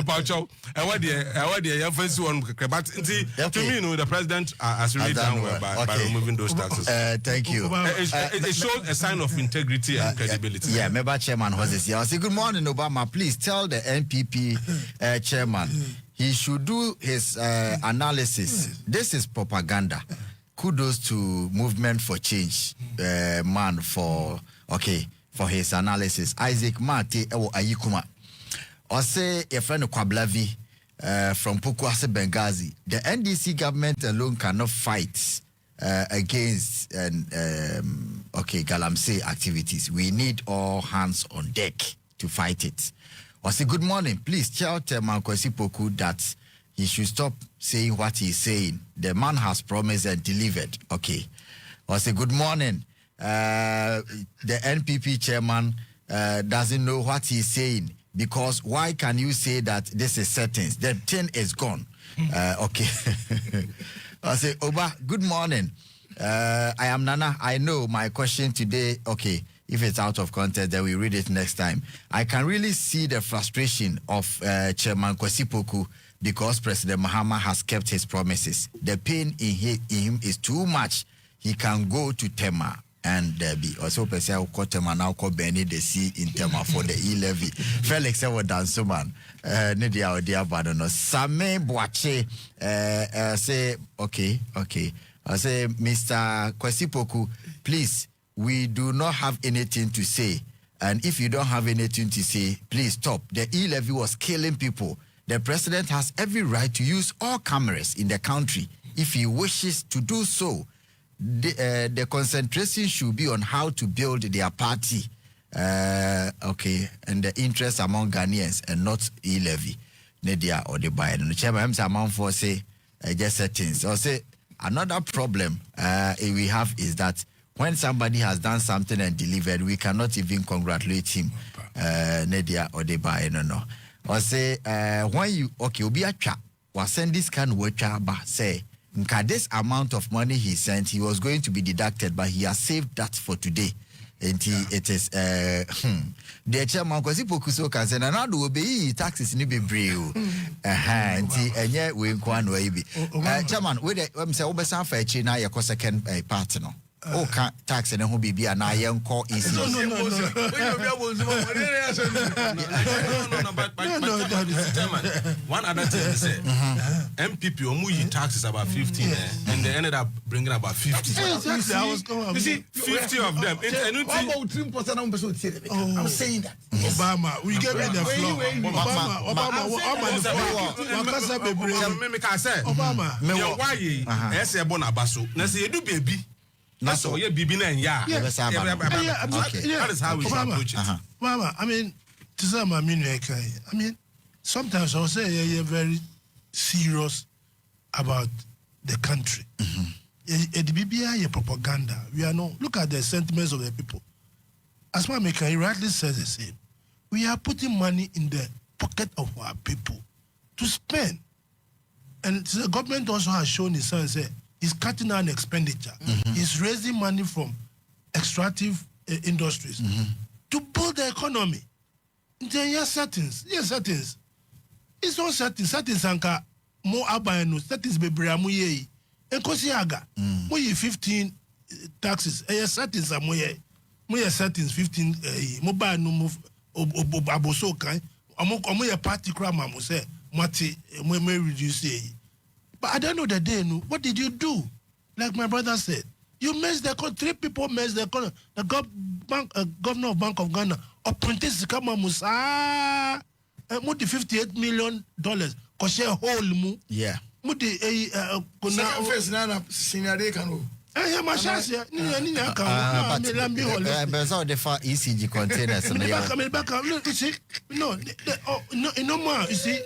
me, the president has really done well by removing those taxes. Thank you. It shows a sign of integrity and credibility. Yeah, member chairman was this. I say good morning, Obama. Please tell the NPP chairman he should do his analysis. This is propaganda. Kudos to Movement for Change, man, for his analysis. Isaac Mate Ewo Ayikuma. Ose a friend of Kwablavi from Pukwase Benghazi. The NDC government alone cannot fight against Galamsey activities. We need all hands on deck to fight it. Ose good morning. Please tell Teman Kwesi Poku that he should stop saying what he's saying. The man has promised and delivered. Okay. I say good morning. The NPP chairman doesn't know what he's saying because why can you say that this is settings? The thing is gone. Okay. I say, Oba, good morning. I am Nana. I know my question today. Okay. If it's out of context, then we read it next time. I can really see the frustration of Chairman Kwesi Poku because President Mahama has kept his promises. The pain in him is too much. He can go to Tema and be also person who Tema now call Benny the C in Tema for the E-Levy. Felix ever done so man. Nidia Odia Badono. Same Boache say okay. I say Mr. Kwesi Poku, please, we do not have anything to say. And if you don't have anything to say, please stop. The E-Levy was killing people. The president has every right to use all cameras in the country if he wishes to do so. The concentration should be on how to build their party, and the interest among Ghanaians and not E-Levy. Nedia or the Biden. The chairman amount for say just settings. Or say another problem we have is that when somebody has done something and delivered, we cannot even congratulate him. Nedia or the Biden no. Or say, when you, Obi Acha, was send this kind of work, say, this amount of money he sent, he was going to be deducted, but he has saved that for today. And it is, the chairman, because he can say, and now do obey taxes in the brave. And yet we inquire, chairman, with the, say, Obesan for a China, your second partner. Oh, can't tax and who be an iron call easy. No, but one other thing is MPP or taxes about 15 and they ended up bringing about 50. You see, 50 of them. About 3% I'm saying that. Obama, we get rid of the floor. Obama, why? Yes, a bonabaso. Let's say you do baby. That's all. Yeah, baby, yeah. That is how we approach it. Mama, I mean, sometimes I'll say you're very serious about the country. The BBI propaganda. We are no look at the sentiments of the people. As one maker, he rightly says the same. We are putting money in the pocket of our people to spend. And the government also has shown his son say he's cutting down expenditure. He's raising money from extractive industries to build the economy. There are settings. It's all settings. Settings anka more abayano. Settings bebramu ye. Enkosi aga. Mo ye 15 taxes. Settings amoye. Mo ye settings 15. Mo ba no mo aboso kan. Omo ye party crama mo say mati mo reduce ye. But at the end of the day, no, what did you do? Like my brother said, you messed the economy. 3 people messed the economy. The governor of Bank of Ghana appointed Sikama Musa. Mudi $58 million. Cause share whole mu. Yeah. Mudi second phase na senior day can. My chance here. But so the ECG containers. Look, you see, no more. You see,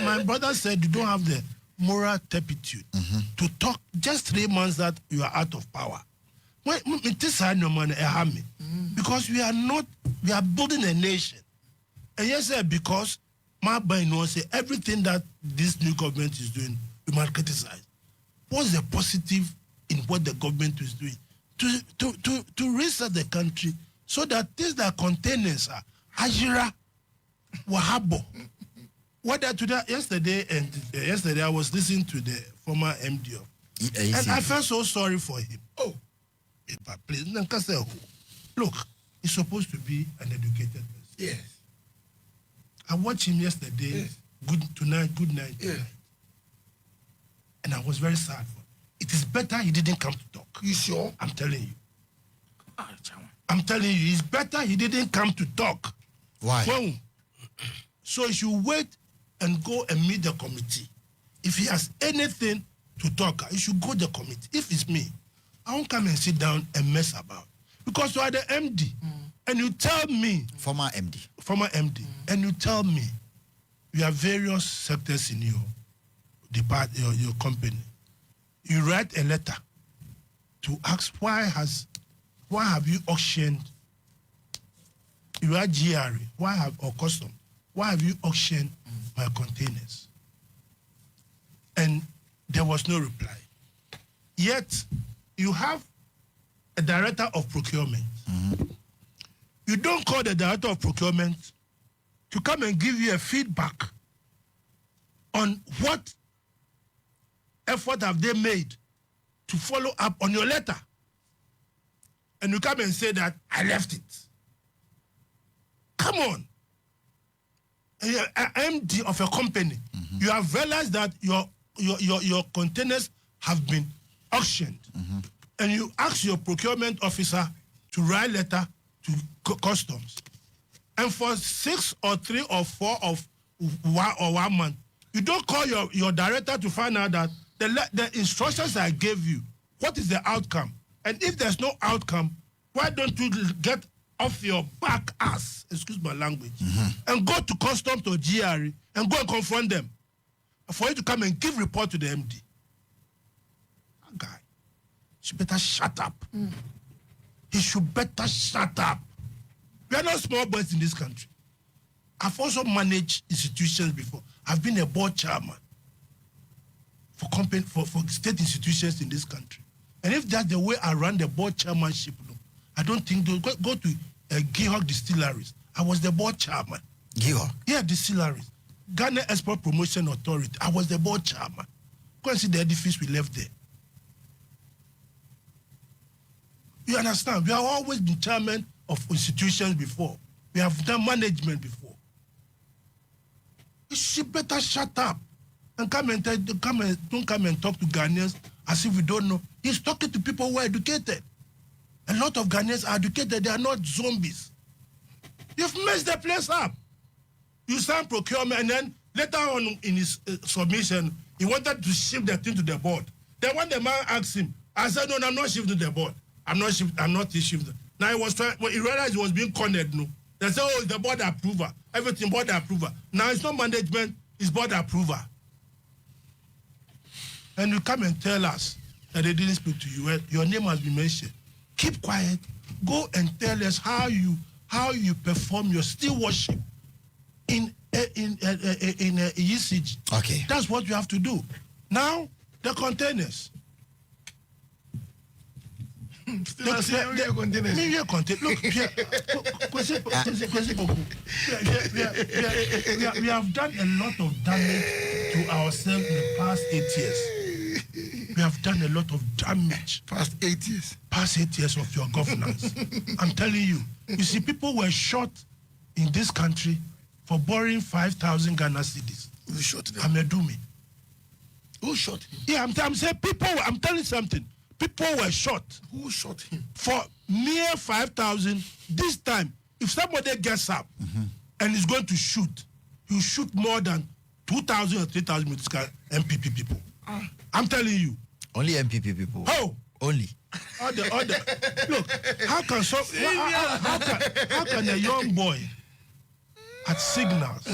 my brother said you don't have the moral turpitude to talk just 3 months that you are out of power. Because we are building a nation. And yes, sir, because my brain knows say everything that this new government is doing, we must criticize. What's the positive in what the government is doing? To reset the country so that things that contain us are Ajira, Wahabo. Yesterday I was listening to the former MD of and I felt so sorry for him. Oh, please, look, he's supposed to be an educated person. Yes. I watched him yesterday. Yes. Good night. Yes. And I was very sad for him. It is better he didn't come to talk. You sure? I'm telling you. It's better he didn't come to talk. Why? Well, so he should wait and go and meet the committee. If he has anything to talk, he should go to the committee. If it's me, I won't come and sit down and mess about. Because you are the MD, and you tell me... Former MD. And you tell me you have various sectors in your department, your company. You write a letter to ask why have you auctioned, you are GRA, or custom, why have you auctioned my containers? And there was no reply. Yet, you have a director of procurement. You don't call the director of procurement to come and give you a feedback on what effort have they made to follow up on your letter. And you come and say that I left it. Come on. You're an MD of a company. You have realized that your containers have been auctioned. And you ask your procurement officer to write a letter to customs. And for 6 or 3 or 4 of 1 month, you don't call your director to find out that the instructions I gave you, what is the outcome? And if there's no outcome, why don't you get off your back ass, excuse my language, and go to customs or GRE and go and confront them for you to come and give report to the MD? That guy should better shut up. He should better shut up. We are not small boys in this country. I've also managed institutions before. I've been a board chairman for state institutions in this country. And if that's the way I run the board chairmanship, no, I don't think they'll go to Gihog Distilleries. I was the board chairman. Gihog? Yeah, distilleries. Ghana Export Promotion Authority. I was the board chairman. Go and see the edifice we left there. You understand? We have always been chairman of institutions before. We have done management before. She better shut up and don't come and talk to Ghanaians as if we don't know. He's talking to people who are educated. A lot of Ghanaians are educated. They are not zombies. You've messed the place up. You signed procurement, and then later on in his submission, he wanted to shift the thing to the board. Then when the man asked him, I said, no, I'm not shifting to the board. I'm not shifting. Now he was trying, when he realized he was being cornered, no. They said, oh, it's the board approver. Everything board approver. Now it's not management, it's board approver. And you come and tell us that they didn't speak to you. Well, your name has been mentioned. Keep quiet. Go and tell us how you perform your stewardship in ECG. Okay. That's what you have to do. Now, the containers. Still the containers. Look, we have done a lot of damage to ourselves in the past 8 years. We have done a lot of damage. Past 8 years. Past 8 years of your governance. I'm telling you. You see, people were shot in this country for borrowing 5,000 Ghana cedis. Who shot them? Amedumi. Who shot him? Yeah, I'm saying people, I'm telling you something. People were shot. Who shot him? For mere 5,000. This time, if somebody gets up and is going to shoot, you shoot more than 2,000 or 3,000 with this guy, NPP people. I'm telling you. Only NPP people. How? Only. Other. Look, how can a young boy at Signals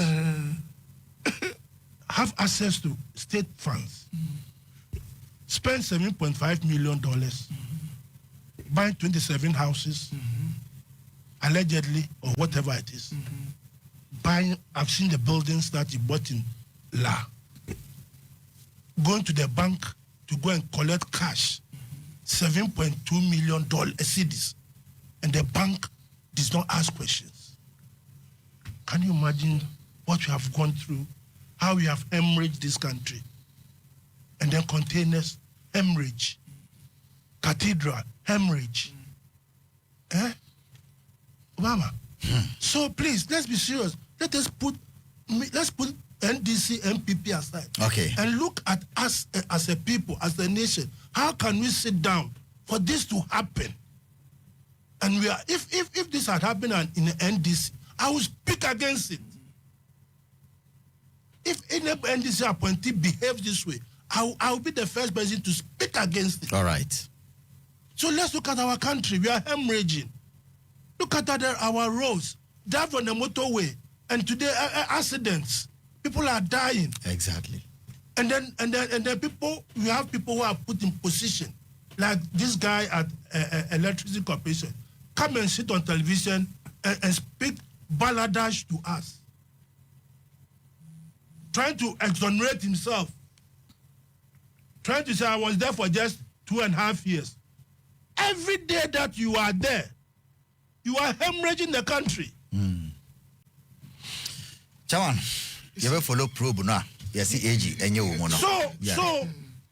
have access to state funds, spend $7.5 million, buy 27 houses, allegedly, or whatever it is, buying, I've seen the buildings that he bought in La, going to the bank to go and collect cash, $7.2 million cedis, and the bank does not ask questions. Can you imagine what we have gone through, how we have hemorrhaged this country? And then containers, hemorrhage, cathedral, hemorrhage. Obama. So please, let's be serious. Let's put NDC, NPP aside. Okay. And look at us as a people, as a nation. How can we sit down for this to happen? And we are, if this had happened in the NDC, I would speak against it. If any NDC appointee behaves this way, I will be the first person to speak against it. All right. So let's look at our country. We are hemorrhaging. Look at our roads. Drive on the motorway, and today accidents. People are dying. Exactly. And then people, we have people who are put in position, like this guy at Electricity Corporation, come and sit on television and speak baladash to us, trying to exonerate himself, trying to say I was there for just 2.5 years. Every day that you are there, you are hemorrhaging the country. Chairman, you will follow probe now. Yes, AG and you will.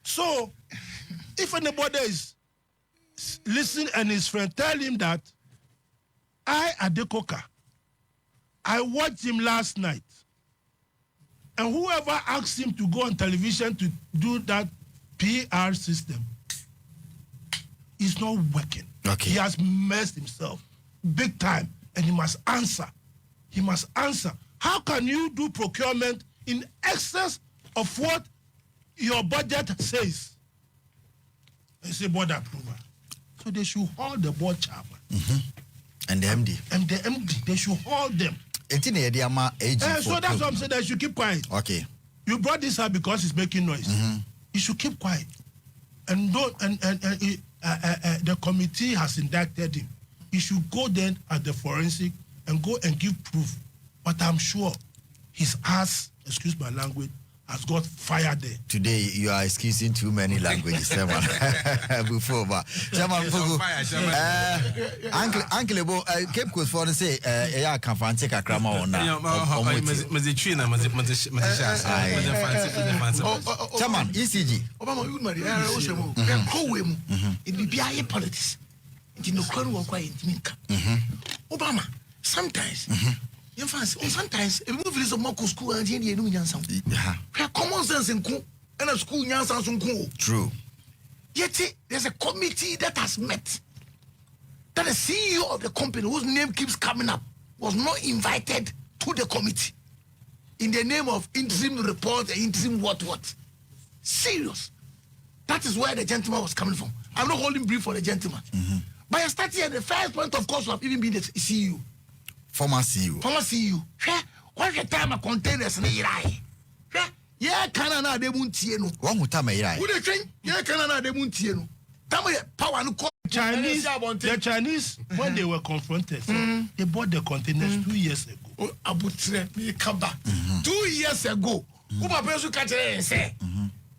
So, if anybody is listening and his friend, tell him that I, Adekoka, I watched him last night. And whoever asked him to go on television to do that PR system is not working. Okay. He has messed himself big time, and he must answer. He must answer. How can you do procurement in excess of what your budget says? They say board approval. So they should hold the board chairman. And the MD. And the MD, they should hold them. So that's what I'm saying, they should keep quiet. Okay. You brought this up because it's making noise. You should keep quiet. And the committee has indicted him. He should go then at the forensic and go and give proof. But I'm sure his ass, excuse my language, has got fire there. Today you are excusing too many languages, Chairman. Before, but Chairman, Uncle Ebo, Cape Coast for say, I can't find take a grammar on now. Chairman, ECG. Obama, you marry, it be politics. in the crown will quite intimate. Obama, sometimes, sometimes, a movie is a mock school and Indian Union. Common sense in cool and a school Yansan cool. True. Yet there's a committee that has met. That the CEO of the company whose name keeps coming up was not invited to the committee in the name of interim report and interim what. Serious. That is where the gentleman was coming from. I'm not holding brief for the gentleman. But I started here, the first point of course have even been the CEO. Former CEO. What's the time of containers in Iran? Yeah, Canada, they won't see no. One who time Iran. Who they train? Yeah, Canada, they won't see no. Power no the Chinese, when they were confronted, they bought the containers 2 years ago. 2 years ago. Who person catch it and say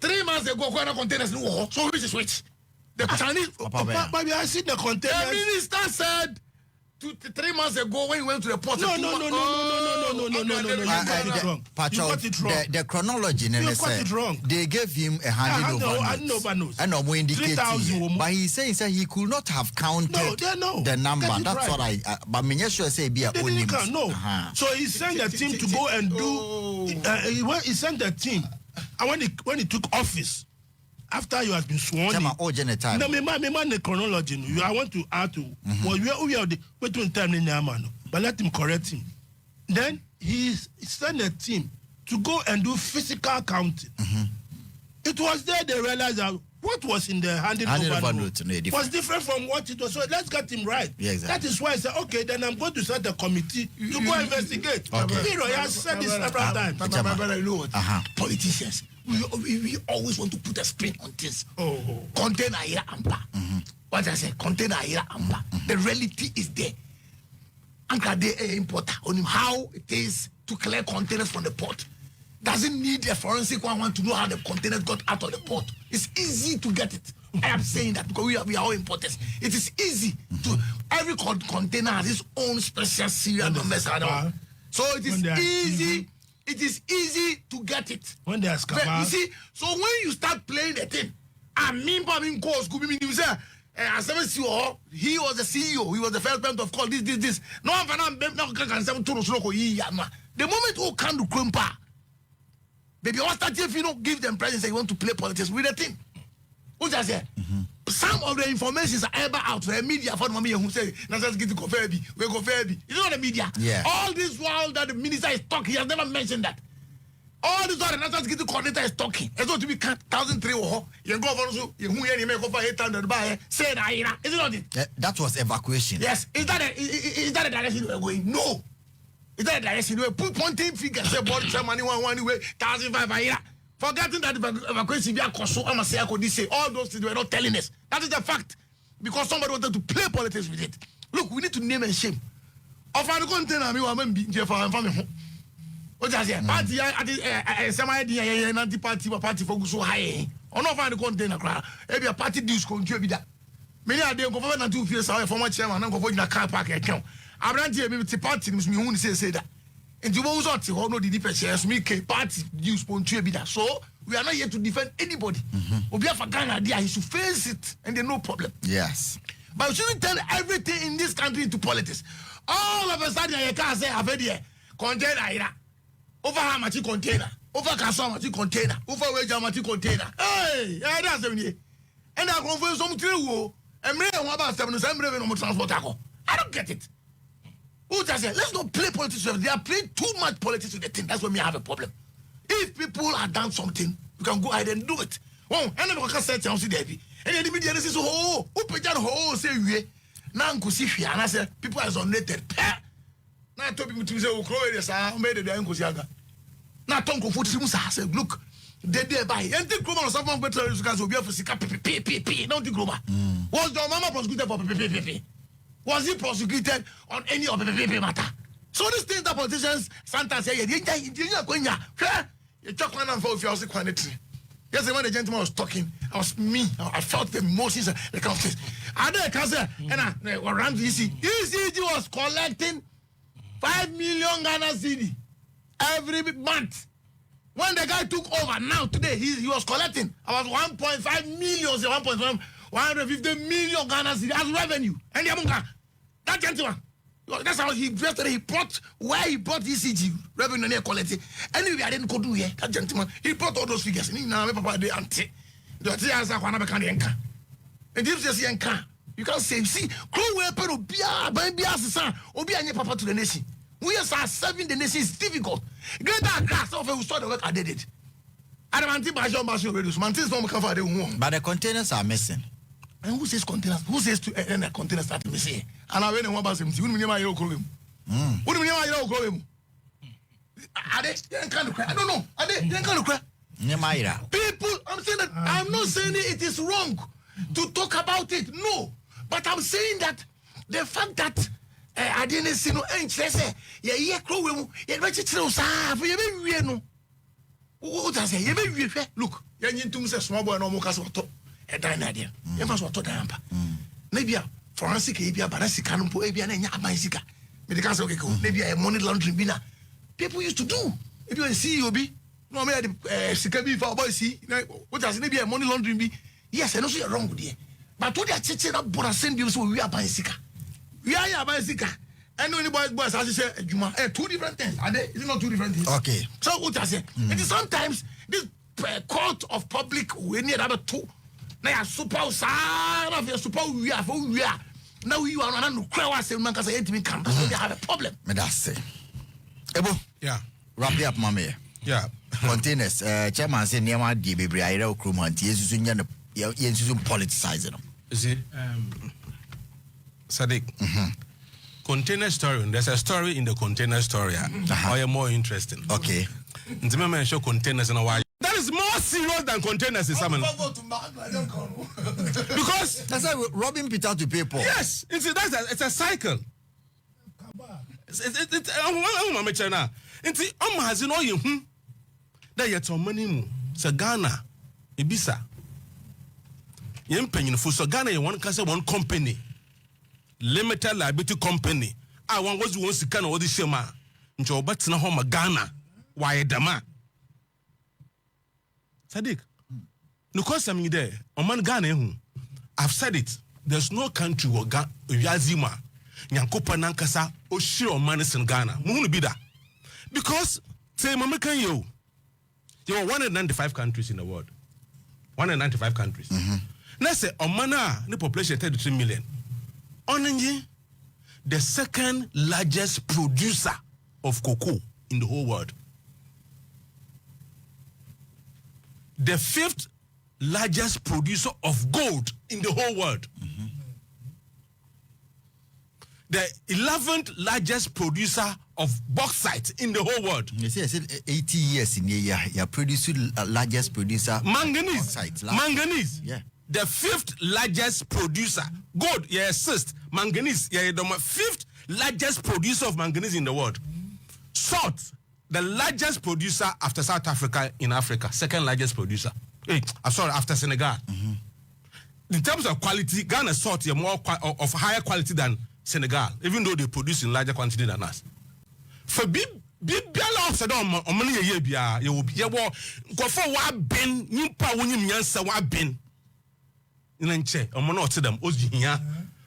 3 months ago, containers no. So which is which? The Chinese. But I see the containers. The minister said 3 months ago when he went to the port. No. You got it wrong. The chronology, you got it wrong. They gave him a handed over note. And no more indicating. But he saying he could not have counted the number. That's what I. But me sure say be a only. No. So he sent the team to go and do. He sent the team, and when he took office. After you have been sworn in. No, me man the chronology. I want to add to. Well, we are the between time in Yamano, but let him correct him. Then he sent a team to go and do physical counting. It was there they realized that what was in the handed over note was different from what it was. So let's get him right. Yeah, exactly. That is why I said, okay, then I'm going to set a committee to go investigate. He has said this several times. Politicians. We always want to put a spin on this. Container here ampa. What I say, container here ampa. The reality is there. Anchor de importer on him how it is to clear containers from the port. Doesn't need a forensic one to know how the containers got out of the port. It's easy to get it. I am saying that because we are all importers. It is easy to every container has its own special serial number. So it is easy. It is easy to get it. When they ask about, you see, so when you start playing the thing, I mean, you say, he was the CEO, he was the first point of call, this. No one can say, the moment who can do crumpa, baby, what start if you don't give them presents and you want to play politics with the thing? What I say? Some of the information is ever out. The media for mommy who say, "Let's get to Koferbi. We go Koferbi." You know the media. Yeah. All this while that the minister is talking, he has never mentioned that. All this while the national security coordinator is talking. It's going to be 1,003 or you go for also. You make over 800 by say that. Is it not it? That was evacuation. Yes. Is that a direction we're going? No. Is that a direction we're pointing figures? Say body money one way 1,500. Forgetting that evacuation be a coso, I'm say all those things were not telling us. That is the fact. Because somebody wanted to play politics with it. Look, we need to name and shame. Of our container, me woman be for family. What I say? Party some idea anti-party focus so high. On of our container crowd. Every a party dues control be that. Many are there government to feel sorry for my chairman and go in a car park account. I'm not here maybe party me who say that. And you won't say, oh no, the different shares make party use pontu be that. So we are not here to defend anybody. We have a Ghana there, he should face it, and there's no problem. Yes. But we shouldn't turn everything in this country into politics. All of a sudden, you can't say, I've heard here, container here. Over how much container? Over Kaso much container? Over wage how much container? Hey, that's the and I confess some true. And me, I'm about 7 transport. I don't get it. Who does it? Let's not play politics. They are playing too much politics with the thing. That's when we have a problem. If people have done something, you can go ahead and do it. Oh, and then can say, "I'm Debbie." And then the media says, "Oh, who put that whole say we now go see here?" And I say, "People are exonerated." Now I told people to say, "Oh, Chloe, yes, I made it. I'm going to now Tom go for I said, "Look, they by and the global or someone better you guys will be for sika PPP. Not the global. Was the mama prosecuted for PPP? Was he prosecuted on any of the PPP matter?" So these things that politicians sometimes say, you talk one for if you also quantity. Yes, when the gentleman was talking, I felt the emotions, the kind of things. I know and around the ECG was collecting 5 million Ghana cedi every month. When the guy took over, now today he was collecting about 1.5 million, 1.1 150 million Ghana cedis as revenue. And that gentleman, that's how he invested. He brought where he brought ECG revenue and quality. Anyway, I didn't go do here. That gentleman, he brought all those figures. Now, Papa, the auntie, the answer, and if you see you can't say, see, crew weapon, Obia, Bia, Obia, Papa to the nation. We are serving the nation is difficult. Greater grass of who started the work, I did it. I don't think my job must be reduced. But the containers are missing. And who says containers? Who says to end the containers start missing? And I really want to say, what do you mean my hero call him? What do you mean my hero call him? Are they kind of cry? I don't know. Are they kind of cry? People, I'm saying that I'm not saying it is wrong to talk about it. No. But I'm saying that the fact that I didn't see no interest. Yeah, crow, yeah, no. What I say, look, you small boy no more caso a dynadian. You must want to damp. Maybe a forensic, maybe a barasic cannon, maybe an Yamaisica. Medical, maybe a money laundering bina. People used to do. If you see COB, no, maybe Sikabi for boy see, what does maybe a money laundering be? Yes, I know you're wrong with you. But what they are checking up, but I send you so we are bicycle. We are bicycle. And when the boys, as you say, two different things. Are they? Is it not two different things? Okay. So what I say, it is sometimes this court of public we need other two. Now super super we are. Now you are not crowd saying man can say anything come. So they have a problem. Me that's it. Ebo. Yeah. Wrap it up, mama. Yeah. Containers. Chairman say niama di bebre ayira okrum anti yesu nya no yensu politicize no. You see, Sadiq. Container story. There's a story in the container story. Or more interesting. Okay. Show containers in a while. That is more serious than containers in some. Because that's why robbing Peter to pay Paul. Yes, it's a cycle. It's has no you that yet on money so Ghana Ibisa. Yen penny for so Ghana you want one company. Limited liability company. I want was once kind of this shema. Njo but na home Ghana. Why dama? Sadiq. No cause I'm there. Oman Ghana. I've said it. There's no country where Yazima Nyankopa Nankasa or share manis in Ghana. Munu be that. Because say Mamakan you. There are 195 countries in the world. 195 countries. Now say Omana the population 33 million. Onenji, the second largest producer of cocoa in the whole world. The fifth largest producer of gold in the whole world. The 11th largest producer of bauxite in the whole world. You see, I said 80 years in a year, you're producing largest producer. Manganese. Manganese. Yeah. The fifth largest producer. Gold, yeah, assist. Manganese, yeah, the fifth largest producer of manganese in the world. Salt, the largest producer after South Africa in Africa. Second largest producer. Hey, I'm sorry, after Senegal. In terms of quality, Ghana salt is more of higher quality than Senegal, even though they produce in larger quantity than us. For big said on money a year, you will be go for what ben, you power when you answer what ben. In che, or mono to them, Ozinia,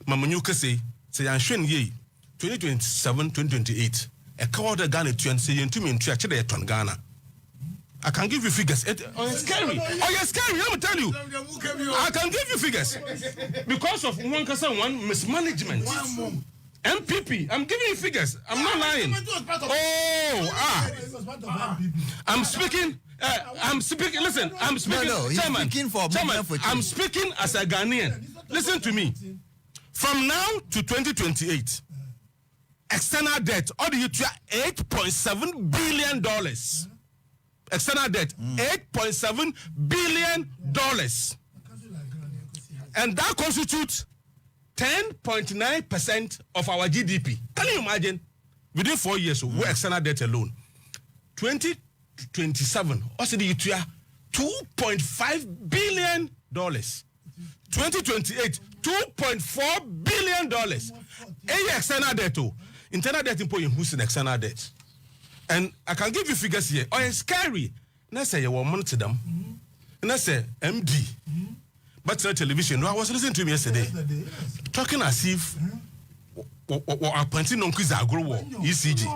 Mamanu say, I'm showing ye 2027, 2028. A quarter Ghana to and say, to me in church, Ghana. I can give you figures. It's scary. Oh, you're scary. Let me tell you. I can give you figures. Because of one mismanagement. NPP. I'm giving you figures. I'm not lying. I'm speaking. Listen, I'm speaking. No, he's speaking for I'm speaking as a Ghanaian. Listen to me. From now to 2028, external debt, all the $8.7 billion. External debt, $8.7 billion. And that constitutes 10.9% of our GDP. Can you imagine? Within 4 years, we're external debt alone. 2027, also the $2.5 billion. 2028, $2.4 billion. External debt. Internal debt in who's in external debt. And I can give you figures here. Oh, it's scary. And I say you want money to them. And I say MD. but television. No, I was listening to him yesterday, talking as if appointing on quiz agro ECG.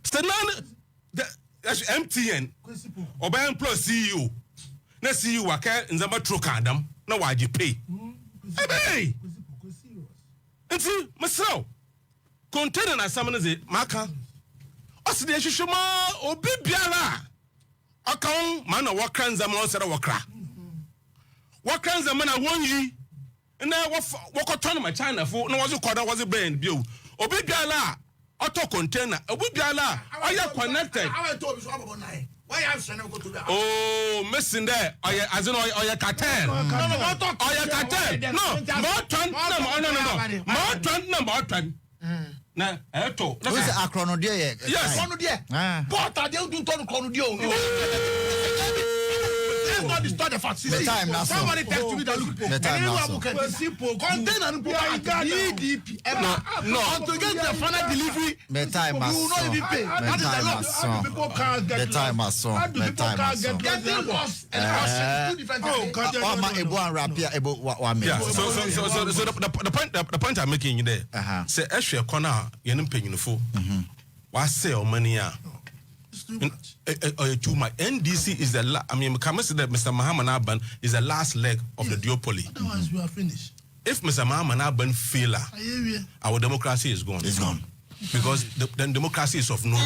So now the MTN or by employ CEO. Na CEO waka nzamba troka adam na waje pay. Hey. Nti masraw. Container na samana ze maka. Oside hwehwema obi biara. Akon man na wakra nzama osere wakra. Wakra nzama na wonyi na wakoton ma China fo na wazo koda wazo brand bio. Obi biara auto container obi biara oya connected. Why am I go to that? Oh, missing there. As in, or cartel. No, cartel. No, more turn. No. More turn. Na, eto. Who's the acronodia? Yes. Chronodia. But I don't do chronodia. Not distort the facts. Somebody text me that look. The time now. Container EDP. No. To get the final delivery. The time has you will not even pay. That is the law. People can't get The time has How do people can't get Getting lost and caution. 2 different things. Yeah. So the point I'm making there. Say actually corner yenim penyinfo. What say o money a? Too much. NDC is the I mean, can say that Mr. Muhammad Aban is the last leg of the duopoly. Otherwise, we are finished. If Mr. Muhammad Aban fail, our democracy is gone. It's gone. Because the democracy is of no